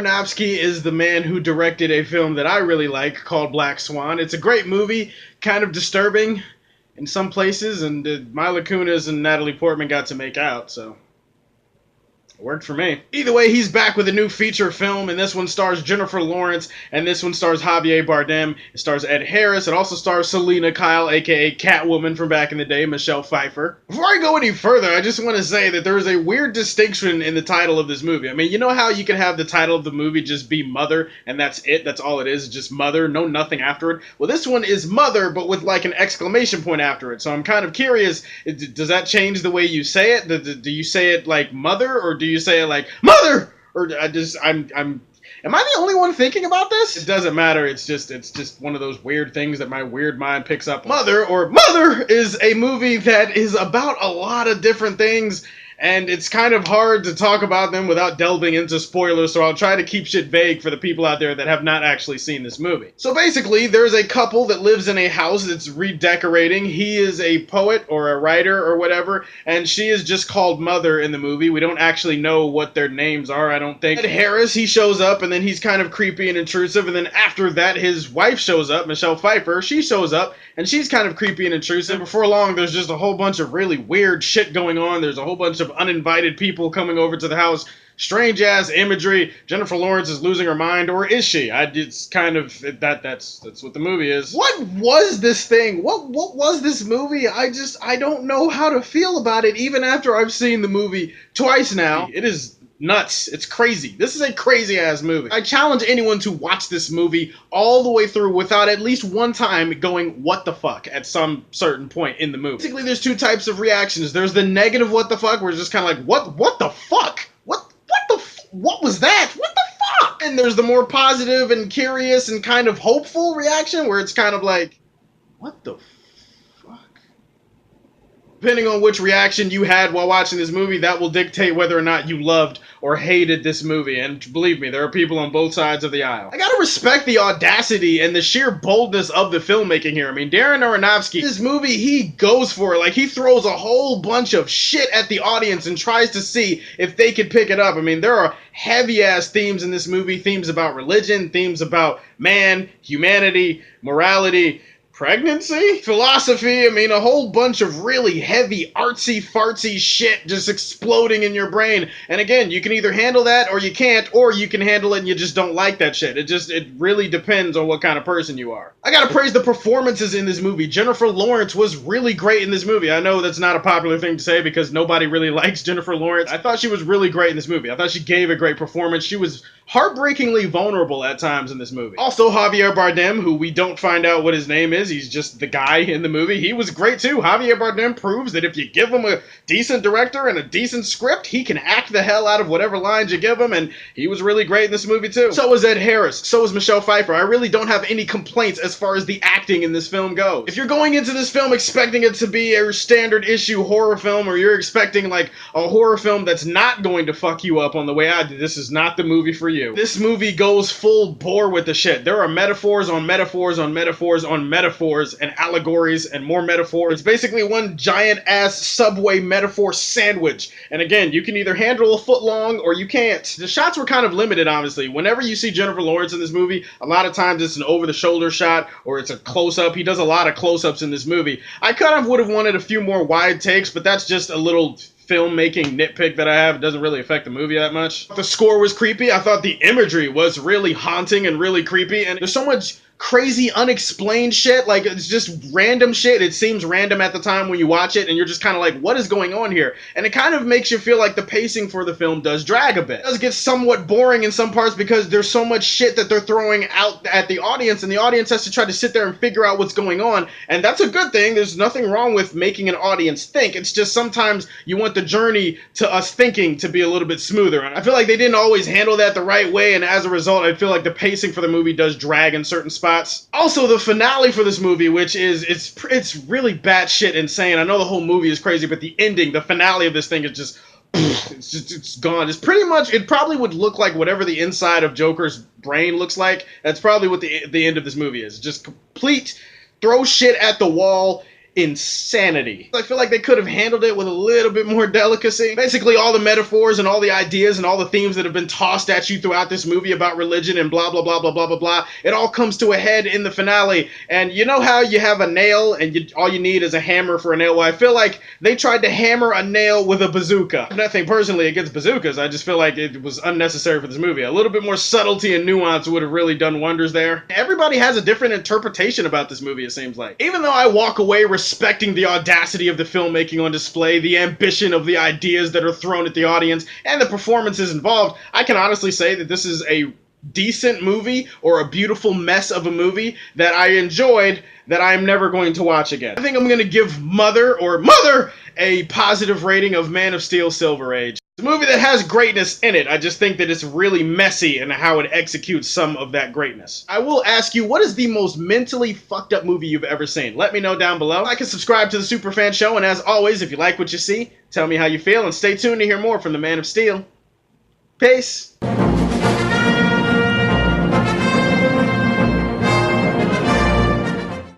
Aronovsky is the man who directed a film that I really like called Black Swan. It's a great movie, kind of disturbing in some places, and Mila Kunis and Natalie Portman got to make out, so it worked for me. Either way, he's back with a new feature film, and this one stars Jennifer Lawrence, and this one stars Javier Bardem. It stars Ed Harris. It also stars Selena Kyle, aka Catwoman from back in the day, Michelle Pfeiffer. Before I go any further, I just want to say that there is a weird distinction in the title of this movie. I mean, you know how you can have the title of the movie just be Mother, and that's it? That's all it is, just Mother, no nothing after it? Well, this one is Mother, but with like an exclamation point after it. So I'm kind of curious, does that change the way you say it? Do you say it like Mother, or do you say it like Mother? Or am I the only one thinking about this? It doesn't matter. It's just one of those weird things that my weird mind picks up. Mother is a movie that is about a lot of different things, and it's kind of hard to talk about them without delving into spoilers, so I'll try to keep shit vague for the people out there that have not actually seen this movie. So basically, there's a couple that lives in a house that's redecorating. He is a poet or a writer or whatever, and she is just called Mother in the movie. We don't actually know what their names are, I don't think. Ed Harris, he shows up, and then he's kind of creepy and intrusive, and then after that, his wife shows up, Michelle Pfeiffer. She shows up, and she's kind of creepy and intrusive. Before long, there's just a whole bunch of really weird shit going on. There's a whole bunch of uninvited people coming over to the house. Strange ass imagery. Jennifer Lawrence is losing her mind, or is she? It's kind of that's what the movie is. What was this thing? What was this movie? I don't know how to feel about it even after I've seen the movie twice now. It is nuts. It's crazy. This is a crazy ass movie. I challenge anyone to watch this movie all the way through without at least one time going, what the fuck, at some certain point in the movie. Basically, there's two types of reactions. There's the negative what the fuck, where it's just kind of like, what the fuck? What was that? What the fuck? And there's the more positive and curious and kind of hopeful reaction, where it's kind of like, what the fuck? Depending on which reaction you had while watching this movie, that will dictate whether or not you loved or hated this movie. And believe me, there are people on both sides of the aisle. I gotta respect the audacity and the sheer boldness of the filmmaking here. I mean, Darren Aronovsky, this movie, he goes for it. Like, he throws a whole bunch of shit at the audience and tries to see if they could pick it up. I mean, there are heavy-ass themes in this movie. Themes about religion, themes about man, humanity, morality, pregnancy, philosophy. I mean, a whole bunch of really heavy, artsy-fartsy shit just exploding in your brain. And again, you can either handle that or you can't, or you can handle it and you just don't like that shit. It really depends on what kind of person you are. I gotta praise the performances in this movie. Jennifer Lawrence was really great in this movie. I know that's not a popular thing to say because nobody really likes Jennifer Lawrence. I thought she was really great in this movie. I thought she gave a great performance. She was heartbreakingly vulnerable at times in this movie. Also, Javier Bardem, who we don't find out what his name is. He's just the guy in the movie. He was great too. Javier Bardem proves that if you give him a decent director and a decent script, he can act the hell out of whatever lines you give him, and he was really great in this movie too. So was Ed Harris. So was Michelle Pfeiffer. I really don't have any complaints as far as the acting in this film goes. If you're going into this film expecting it to be a standard issue horror film, or you're expecting like a horror film that's not going to fuck you up on the way out, this is not the movie for you. This movie goes full bore with the shit. There are metaphors on metaphors on metaphors on metaphors and allegories and more metaphors. It's basically one giant ass Subway metaphor sandwich. And again, you can either handle a foot long or you can't. The shots were kind of limited, honestly. Whenever you see Jennifer Lawrence in this movie, a lot of times it's an over-the-shoulder shot or it's a close-up. He does a lot of close-ups in this movie. I kind of would have wanted a few more wide takes, but that's just a little filmmaking nitpick that I have. It doesn't really affect the movie that much. The score was creepy. I thought the imagery was really haunting and really creepy, and there's so much crazy unexplained shit. Like, it's just random shit. It seems random at the time when you watch it, and you're just kind of like, what is going on here? And it kind of makes you feel like the pacing for the film does drag a bit. It does get somewhat boring in some parts because there's so much shit that they're throwing out at the audience, and the audience has to try to sit there and figure out what's going on, and that's a good thing. There's nothing wrong with making an audience think. It's just sometimes you want the journey to us thinking to be a little bit smoother. And I feel like they didn't always handle that the right way, and as a result, I feel like the pacing for the movie does drag in certain spots. Also, the finale for this movie, which is, it's really batshit insane. I know the whole movie is crazy, but the ending, the finale of this thing is just, it's gone. It's pretty much, it probably would look like whatever the inside of Joker's brain looks like. That's probably what the end of this movie is. Just complete, throw shit at the wall, insanity. I feel like they could have handled it with a little bit more delicacy. Basically, all the metaphors and all the ideas and all the themes that have been tossed at you throughout this movie about religion and blah, blah, blah, blah, blah, blah, blah, it all comes to a head in the finale. And you know how you have a nail and all you need is a hammer for a nail? Well, I feel like they tried to hammer a nail with a bazooka. Nothing personally against bazookas, I just feel like it was unnecessary for this movie. A little bit more subtlety and nuance would have really done wonders there. Everybody has a different interpretation about this movie, it seems like. Even though I walk away respecting the audacity of the filmmaking on display, the ambition of the ideas that are thrown at the audience, and the performances involved, I can honestly say that this is a decent movie, or a beautiful mess of a movie that I enjoyed, that I'm never going to watch again. I think I'm going to give Mother a positive rating of Man of Steel Silver Age. It's a movie that has greatness in it. I just think that it's really messy in how it executes some of that greatness. I will ask you, what is the most mentally fucked up movie you've ever seen? Let me know down below. Like and subscribe to the Superfan Show, and as always, if you like what you see, tell me how you feel, and stay tuned to hear more from the Man of Steel. Peace.